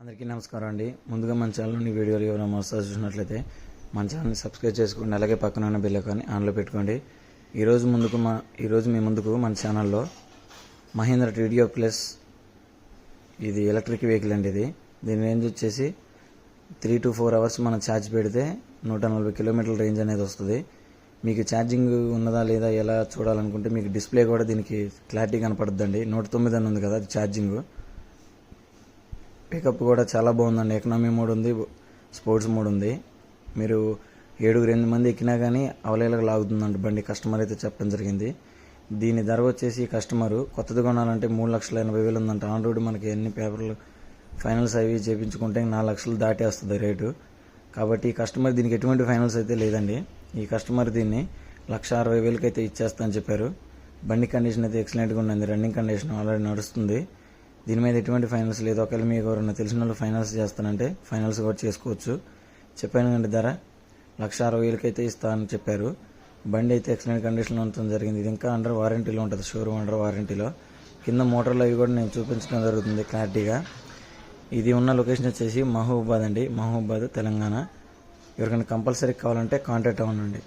అందరికీ నమస్కారం అండి. ముందుగా మన ఛానల్ని వీడియోలు ఎవరైనా మోసాలు చూసినట్లయితే మన ఛానల్ని సబ్స్క్రైబ్ చేసుకోండి. అలాగే పక్కన ఉన్న బెల్ ఐకాన్ని ఆన్లో పెట్టుకోండి. ఈరోజు మీ ముందుకు మన ఛానల్లో మహీంద్రా టీడీఓ ప్లస్ ఇది ఎలక్ట్రిక్ వెహికల్ అండి. దీని రేంజ్ వచ్చేసి 3 to 4 hours మనం ఛార్జ్ పెడితే 140 కిలోమీటర్ల రేంజ్ అనేది వస్తుంది. మీకు ఛార్జింగ్ ఉన్నదా లేదా ఎలా చూడాలనుకుంటే మీకు డిస్ప్లే కూడా దీనికి క్లారిటీ కనపడుతుందండి. 109 అని ఉంది కదా, అది ఛార్జింగ్. పికప్ కూడా చాలా బాగుందండి. ఎకనామీ మోడ్ ఉంది, స్పోర్ట్స్ మోడ్ ఉంది. మీరు 7 మంది ఎక్కినా కానీ అవలేలకు లాగుతుందండి బండి. కస్టమర్ అయితే చెప్పడం జరిగింది. దీని ధర వచ్చేసి కస్టమరు కొత్తది కొనాలంటే 3,80,000 ఉందంట. ఆన్ రోడ్ మనకి ఎన్ని పేపర్లు ఫైనల్స్ అవి చేయించుకుంటే 4 లక్షలు దాటేస్తుంది రేటు. కాబట్టి ఈ కస్టమర్ దీనికి ఎటువంటి ఫైనల్స్ అయితే లేదండి. ఈ కస్టమర్ దీన్ని 1,60,000 అయితే ఇచ్చేస్తా అని చెప్పారు. బండి కండిషన్ అయితే ఎక్సలెంట్గా ఉందండి. రన్నింగ్ కండిషన్ ఆల్రెడీ నడుస్తుంది. దీని మీద ఎటువంటి ఫైనల్స్ లేదు. ఒకవేళ మీకు ఎవరైనా తెలిసిన వాళ్ళు ఫైనల్స్ చేస్తానంటే ఫైనల్స్ కూడా చేసుకోవచ్చు. చెప్పాను కండి, ధర 1,60,000 అయితే ఇస్తా అని చెప్పారు. బండి అయితే ఎక్సలెంట్ కండిషన్లో ఉండటం జరిగింది. ఇది ఇంకా అండర్ వారంటీలో ఉంటుంది, షోరూమ్ అండర్ వారంటీలో. కింద మోటార్లు అవి కూడా నేను చూపించడం జరుగుతుంది క్లారిటీగా. ఇది ఉన్న లొకేషన్ వచ్చేసి మహబూబాద్ అండి, మహబూబాద్, తెలంగాణ. ఎవరికైనా కంపల్సరీ కావాలంటే కాంటాక్ట్ అవ్వండి.